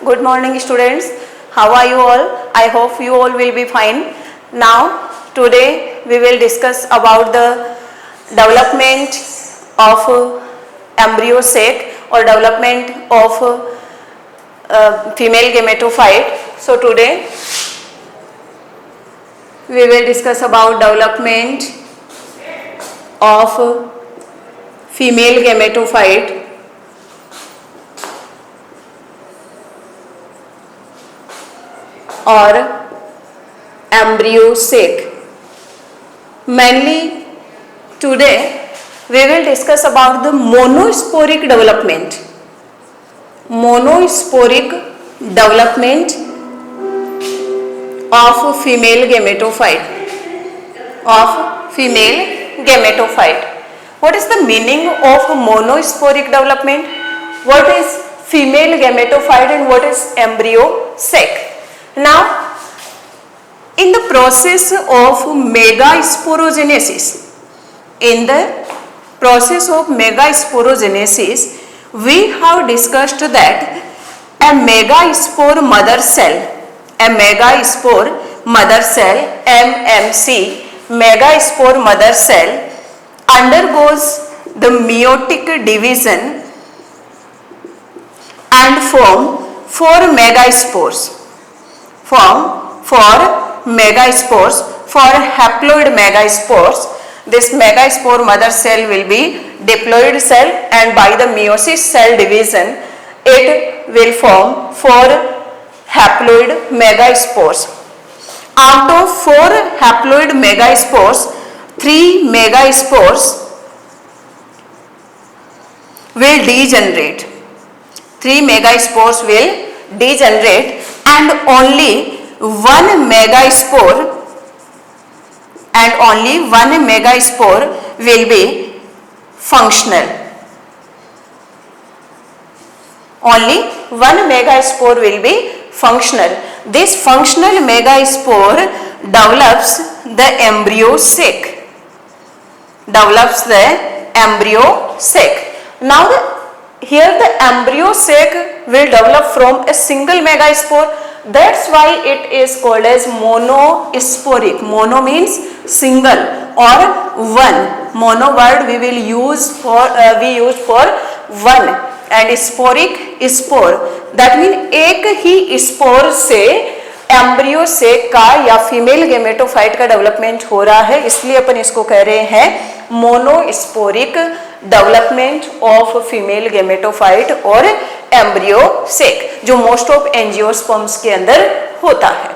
Good morning, students. How are you all? I hope you all will be fine. Now, today we will discuss about the development of embryo sac or development of female gametophyte. So, today we will discuss about development of female gametophyte or embryo sac. Mainly today we will discuss about the monosporic development. Monosporic development of female gametophyte. What is the meaning of monosporic development? What is female gametophyte and what is embryo sac? Now, in the process of megasporogenesis, we have discussed that a megaspore mother cell, MMC, megaspore mother cell undergoes the meiotic division and form four megaspores. For haploid megaspores, this megaspore mother cell will be diploid cell, and by the meiosis cell division it will form four haploid megaspores. Out of four haploid megaspores, three megaspores will degenerate. And only one megaspore will be functional. This functional megaspore develops the embryo sac. Now here the embryo sac will develop from a single megaspore. That's why it is called as monosporic. Mono means single or one. Mono word we use for one, and sporic spore. That means एक ही spore से embryo sac का या female gametophyte का development हो रहा है, इसलिए अपन इसको कह रहे हैं monosporic development of female gametophyte और एम्ब्रियो सेक, जो मोस्ट ऑफ एंजियोस्पर्म्स के अंदर होता है.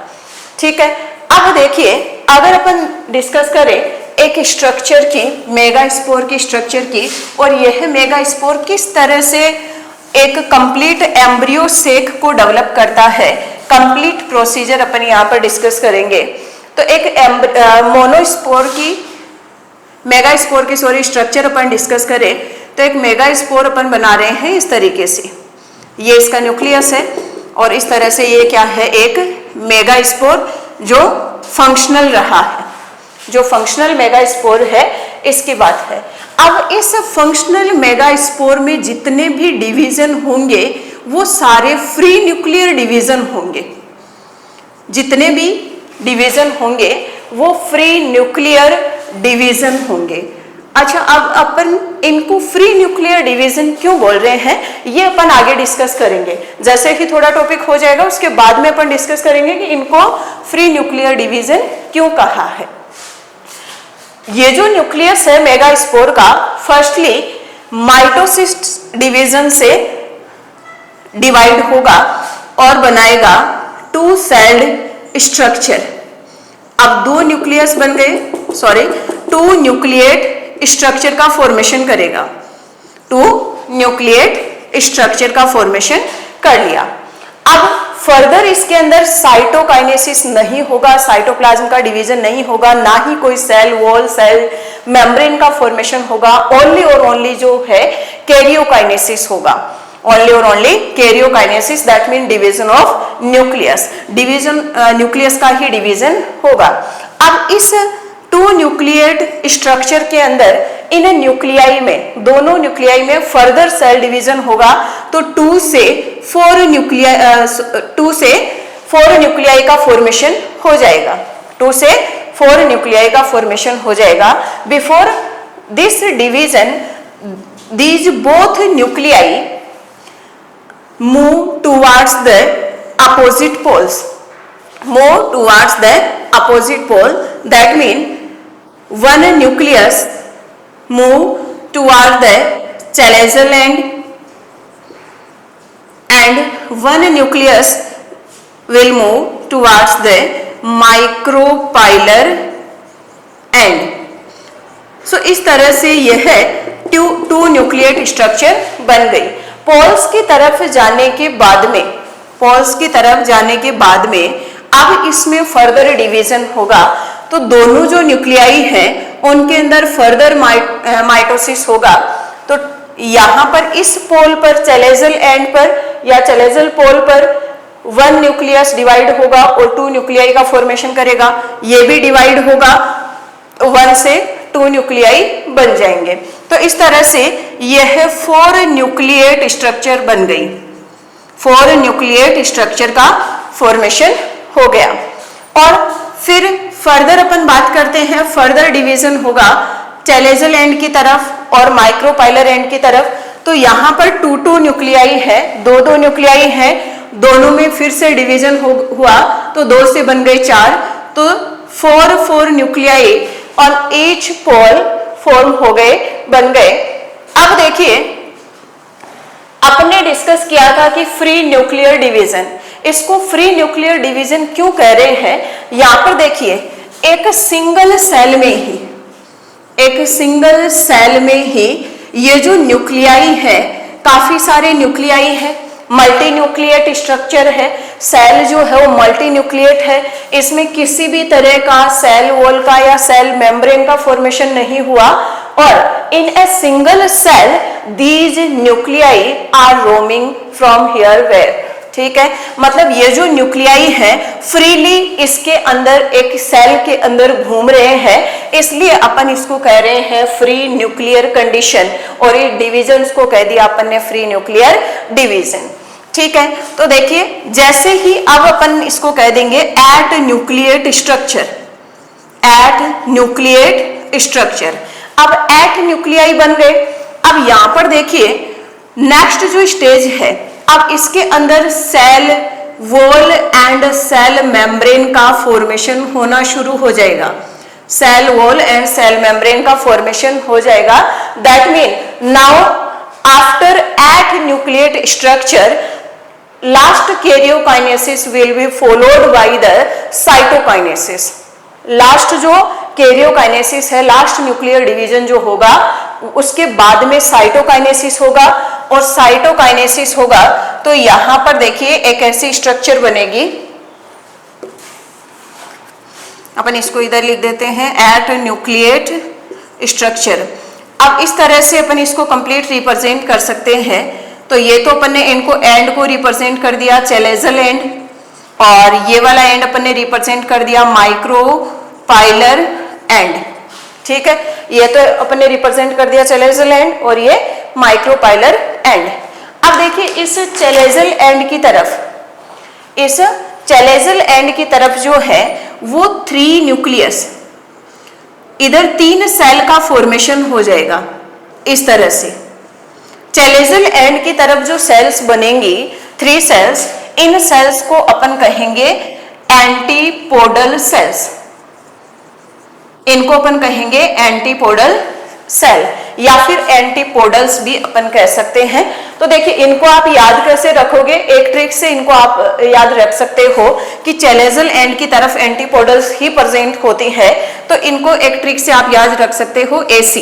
ठीक है, अब देखिए अगर अपन डिस्कस करें एक स्ट्रक्चर की, मेगास्पोर की स्ट्रक्चर की, और यह मेगास्पोर किस तरह से एक कंप्लीट एम्ब्रियो सेक को डेवलप करता है, कंप्लीट प्रोसीजर अपन यहाँ पर डिस्कस करेंगे. तो एक मोनोस्पोर की मेगास्पोर की स्ट्रक्चर अपन डिस्कस करें तो एक मेगास्पोर अपन बना रहे हैं इस तरीके से. ये इसका न्यूक्लियस है और इस तरह से ये क्या है, एक मेगास्पोर जो फंक्शनल रहा है, जो फंक्शनल मेगास्पोर है इसकी बात है. अब इस फंक्शनल मेगास्पोर में जितने भी डिवीजन होंगे वो सारे फ्री न्यूक्लियर डिवीजन होंगे. जितने भी डिवीजन होंगे वो फ्री न्यूक्लियर डिवीजन होंगे. अच्छा, अब अपन इनको फ्री न्यूक्लियर डिवीजन क्यों बोल रहे हैं ये अपन आगे डिस्कस करेंगे. जैसे ही थोड़ा टॉपिक हो जाएगा उसके बाद में अपन डिस्कस करेंगे कि इनको फ्री न्यूक्लियर डिवीजन क्यों कहा है. ये जो न्यूक्लियस है मेगास्पोर का, फर्स्टली माइटोसिस डिवीजन से डिवाइड होगा और बनाएगा टू सेल्ड स्ट्रक्चर. अब दो न्यूक्लियस बन गए, टू न्यूक्लिएट स्ट्रक्चर का फॉर्मेशन करेगा. टू न्यूक्लिएट स्ट्रक्चर का फॉर्मेशन कर लिया. अब फर्दर इसके अंदर साइटोकाइनेसिस नहीं होगा, साइटोप्लाज्म का डिवीजन नहीं होगा, ना ही कोई सेल वॉल, सेल मेम्ब्रेन का फॉर्मेशन होगा. ओनली और ओनली जो है कैरियोकाइनेसिस होगा. ओनली और only karyokinesis, that mean division of nucleus. Division nucleus का ही डिवीजन होगा. अब इस टू न्यूक्लिएट स्ट्रक्चर के अंदर इन न्यूक्लियाई में, दोनों न्यूक्लियाई में फर्दर सेल डिवीजन होगा तो 2 से 4 न्यूक्लियाई का फॉर्मेशन हो जाएगा। 2 से 4 न्यूक्लियाई का फॉर्मेशन हो जाएगा। Before this division these both nuclei move towards the opposite poles, that mean one nucleus move toward the chalazal end and one nucleus will move towards the micropylar end. So इस तरह से यह to nucleate structure बन गई। Poles की तरफ जाने के बाद में अब इसमें फर्दर डिवीजन होगा तो दोनों जो न्यूक्लियाई हैं उनके अंदर फर्दर माइटोसिस होगा। तो यहाँ पर इस पोल पर, चैलेजल एंड पर या चैलेजल पोल पर 1 न्यूक्लियस डिवाइड होगा और 2 न्यूक्लियाई का फॉर्मेशन करेगा। ये भी डिवाइड होगा, 1 से 2 न्यूक्लियाई बन जाएंगे। तो इस तरह से यह 4 न्यूक्लिएट स्ट्रक्चर बन गई। 4 न्यूक्लिएट स्ट्रक्चर का फॉर्मेशन हो गया। और फिर फर्दर अपन बात करते हैं, फर्दर डिवीजन होगा चैलेजल एंड की तरफ और माइक्रोपाइलर एंड की तरफ। तो यहाँ पर 2 न्यूक्लियाई है, 2 न्यूक्लियाई है, दोनों में फिर से डिवीजन हुआ तो 2 से बन गए 4, तो 4 nuclei on each pole form हो गए, बन गए। अब देखिए आपने डिस्कस किया था कि फ्री न्यूक्लियर डिवीजन, इसको फ्री न्यूक्लियर डिवीजन क्यों कह रहे हैं। यहां पर देखिए एक सिंगल सेल में ही ये जो न्यूक्लियाई है, काफी सारे न्यूक्लियाई है, मल्टी न्यूक्लिएट स्ट्रक्चर है, सेल जो है वो मल्टी न्यूक्लिएट है, इसमें किसी भी तरह का सेल वॉल का या सेल मेम्ब्रेन का फॉर्मेशन नहीं हुआ। और in a single cell these nuclei are roaming from here where, ठीक है। मतलब ये जो न्यूक्लियाई है फ्रीली इसके अंदर, एक सेल के अंदर घूम रहे हैं, इसलिए अपन इसको कह रहे हैं फ्री न्यूक्लियर कंडीशन, और ये डिविजन्स को कह दिया अपन ने फ्री न्यूक्लियर डिवीजन, ठीक है। तो देखिए जैसे ही अब अपन इसको कह देंगे एट न्यूक्लिएट स्ट्रक्चर, अब एट न्यूक्लियाई बन गए। अब यहां पर देखिए नेक्स्ट जो स्टेज है, अब इसके अंदर cell wall and cell membrane का फॉर्मेशन होना शुरू हो जाएगा। Cell wall and cell membrane का फॉर्मेशन हो जाएगा। That mean now after eight nucleate structure last karyokinesis will be followed by the cytokinesis. Last जो कैरियोकाइनेसिस है, लास्ट न्यूक्लियर डिवीजन जो होगा, उसके बाद में साइटोकाइनेसिस होगा, और साइटोकाइनेसिस होगा तो यहां पर देखिए एक ऐसी स्ट्रक्चर बनेगी, अपन इसको इधर लिख देते हैं एट न्यूक्लिएट स्ट्रक्चर। अब इस तरह से अपन इसको कंप्लीट रिप्रेजेंट कर सकते हैं। तो ये तो अपन ने इनको एंड को रिप्रेजेंट कर दिया चैलेजल एंड, और ये वाला एंड अपन ने रिप्रेजेंट कर दिया माइक्रोपाइलर एंड, ठीक है। ये तो अपन ने रिप्रेजेंट कर दिया चैलेजल एंड और ये माइक्रोपाइलर एंड। अब देखिए इस चैलेजल एंड की तरफ जो है वो 3 न्यूक्लियस, इधर 3 सेल का फॉर्मेशन हो जाएगा इस तरह से। चैलेजल एंड की तरफ जो सेल्स बनेंगी 3 सेल्स, इन सेल्स को अपन कहेंगे एंटीपोडल सेल्स, इनको अपन कहेंगे एंटीपोडल सेल या फिर एंटीपोडल्स भी अपन कह सकते हैं। तो देखिए इनको आप याद कैसे रखोगे, एक ट्रिक से इनको आप याद रख सकते हो कि चैलेजल एंड की तरफ एंटीपोडल्स ही प्रेजेंट होती है, तो इनको एक ट्रिक से आप याद रख सकते हो AC,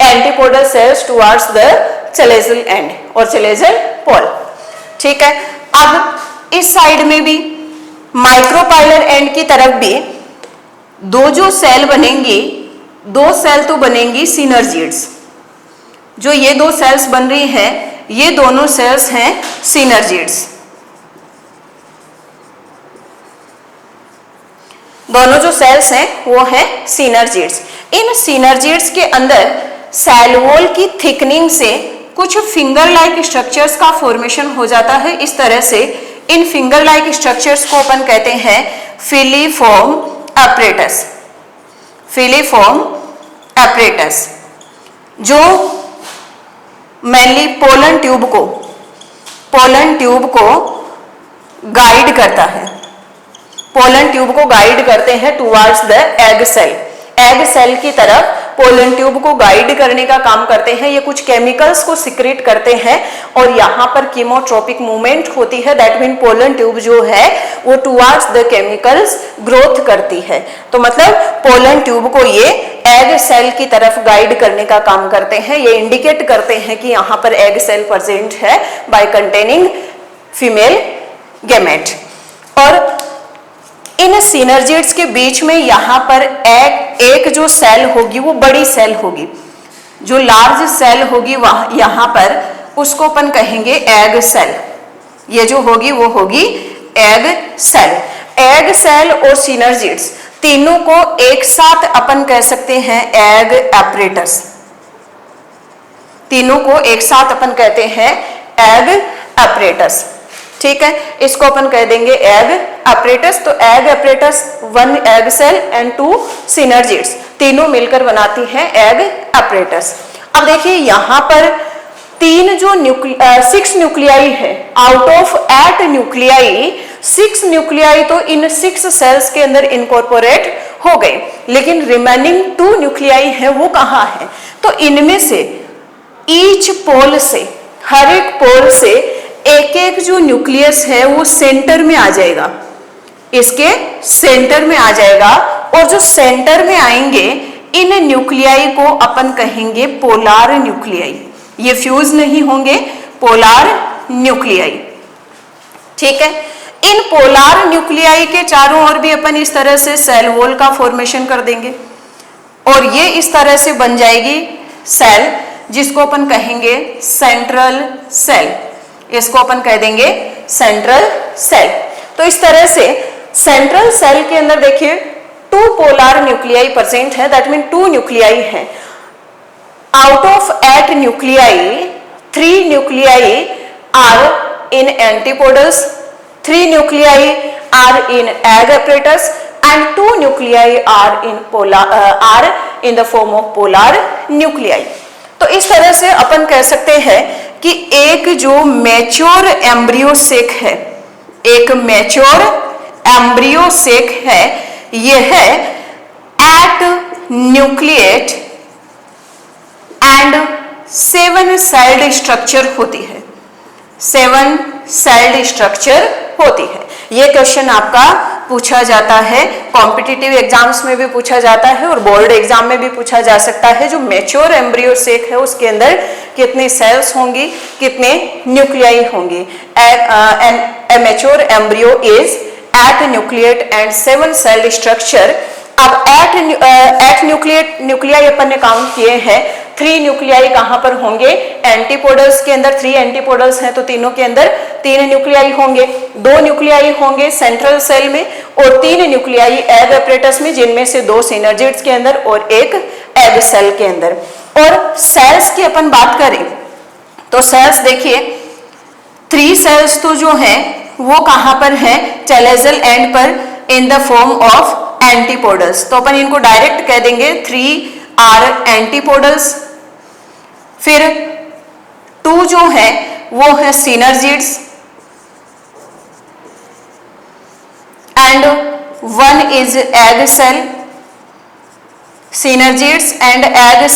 antipodal cells towards the chalazal and और चैलेजल पोल, ठीक है। अब इस साइड में भी माइक्रोपाइलर एंड की तरफ भी 2 जो सेल बनेंगी, 2 सेल तो बनेंगी सिनर्जिड्स। जो ये 2 सेल्स बन रही हैं, ये दोनों सेल्स हैं सिनर्जिड्स। दोनों जो सेल्स हैं वो हैं सिनर्जिड्स। इन सिनर्जिड्स के अंदर सेल वॉल की थिकनिंग से कुछ फिंगर लाइक स्ट्रक्चर्स का फॉर्मेशन हो जाता है। इस तरह से इन फिंगर लाइक स्ट्रक्चर्स को अपन कहते हैं फिलीफॉर्म एपरेटस। फिलीफॉर्म एपरेटस जो मेनली पोलन ट्यूब को गाइड करता है, पोलन ट्यूब को गाइड करते हैं towards the egg cell. Egg cell की तरफ पोलन ट्यूब को गाइड करने का काम करते हैं। ये कुछ केमिकल्स को सिक्रेट करते हैं और यहाँ पर कीमोट्रोपिक मूवमेंट होती है। दैट मीन पोलन ट्यूब जो है वो टुवर्ड्स द केमिकल्स ग्रोथ करती है। तो मतलब पोलन ट्यूब को ये एग सेल की तरफ गाइड करने का काम करते हैं। ये इंडिकेट करते हैं कि यहाँ पर एग सेल प्रेजेंट है बाय कंटेनिंग फीमेल गैमेट। और इन सिनर्जिड्स के बीच में यहाँ पर एक जो सेल होगी वो बड़ी सेल होगी, जो लार्ज सेल होगी वह यहाँ पर उसको अपन कहेंगे एग सेल। ये जो होगी वो होगी एग सेल। एग सेल और सिनर्जिड्स तीनों को एक साथ अपन कह सकते हैं एग एपरेटस। तीनों को एक साथ अपन कहते हैं एग एपरेटस। ठीक है, इसको अपन कह देंगे एग एपरेटस। तो egg apparatus, one egg cell and two synergids, तीनों मिलकर बनाती हैं एग एपरेटस। अब देखिए यहाँ पर तीन जो 6 न्यूक्लियाई है, आउट ऑफ 8 न्यूक्लियाई 6 न्यूक्लियाई तो इन 6 सेल्स के अंदर इनकॉर्पोरेट हो गए, लेकिन रिमेनिंग 2 न्यूक्लियाई है वो कहाँ है? तो इनमें से ईच पोल से, हर एक पोल से एक एक जो न्यूक्लियस है वो सेंटर में आ जाएगा, इसके सेंटर में आ जाएगा। और जो सेंटर में आएंगे इन न्यूक्लियाई को अपन कहेंगे पोलार न्यूक्लियाई। ये फ्यूज नहीं होंगे, पोलार न्यूक्लियाई। ठीक है, इन पोलार न्यूक्लियाई के चारों ओर भी अपन इस तरह से सेल वॉल का फॉर्मेशन कर देंगे और ये इस तरह से बन जाएगी सेल, जिसको अपन कहेंगे सेंट्रल सेल। इसको अपन कह देंगे सेंट्रल सेल। तो इस तरह से सेंट्रल सेल के अंदर देखिए 2 पोलार न्यूक्लियाई प्रेजेंट है। दैट मीन 2 न्यूक्लियाई है। Out of 8 nuclei 3 nuclei are in antipodals, 3 nuclei are in egg apparatus and 2 nuclei are in the form of polar nuclei. तो इस तरह से अपन कह सकते हैं कि एक जो मैच्योर एम्ब्रियो सेक है, एक मैच्योर एम्ब्रियो सेक है, यह है 8 न्यूक्लिएट एंड 7 सेल्ड स्ट्रक्चर होती है। 7 सेल्ड स्ट्रक्चर होती है। ये क्वेश्चन आपका पूछा जाता है, कॉम्पिटिटिव एग्जाम्स में भी पूछा जाता है और बोर्ड एग्जाम में भी पूछा जा सकता है। जो मैच्योर एम्ब्रियो सेक है उसके अंदर कितने सेल्स होंगी, कितने न्यूक्लियाई होंगी। ए mature embryo is 8 nucleate and 7 sailed structure. अब 8 न्यूक्लियाई अपन ने काउंट किए हैं। 3 न्यूक्लियाई कहां पर होंगे? एंटीपोडल्स के अंदर। 3 एंटीपोडल्स हैं तो तीनों के अंदर 3 न्यूक्लियाई होंगे। 2 न्यूक्लियाई होंगे सेंट्रल सेल में और 3 न्यूक्लियाई एग एपरेटस में, जिनमें से 2 सिनर्जिड्स के अंदर और 1 एग सेल के अंदर। और सेल्स की अपन बात करें तो सेल्स देखिए 3 सेल्स तो जो हैं वो कहां पर हैं? टेलेजल एंड पर इन द फॉर्म ऑफ एंटीपोडल्स। तो अपन इनको डायरेक्ट कह देंगे 3 आर एंटीपोडल्स। फिर 2 जो है वो है synergids and 1 is egg cell. Synergids and egg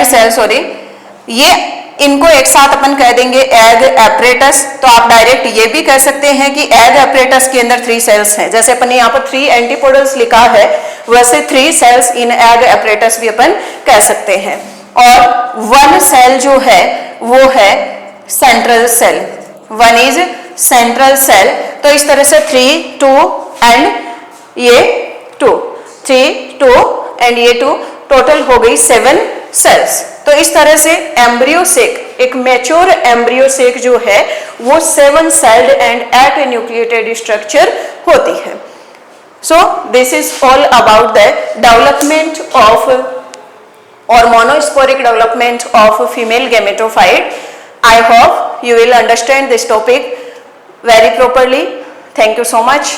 cell sorry, ये इनको एक साथ अपन कह देंगे एग एपरेटस। तो आप डायरेक्ट ये भी कह सकते हैं कि एग एपरेटस के अंदर 3 सेल्स हैं। जैसे अपन ने यहाँ पर 3 एंटीपोडल्स लिखा है, वैसे 3 सेल्स इन एग एपरेटस भी अपन कह सकते हैं। और 1 सेल जो है वो है central cell. 1 is central cell. तो इस तरह से 3, 2 एंड ये 2, 3, 2 एंड ये 2, टोटल हो गई 7 सेल्स। तो इस तरह से एम्ब्रियो सेक, एक मैच्योर एम्ब्रियो सेक जो है वो 7 सेल्ड एंड 8 न्यूक्लिएटेड स्ट्रक्चर होती है। So this is all about the development of or monosporic development of female gametophyte. I hope you will understand this topic very properly. Thank you so much.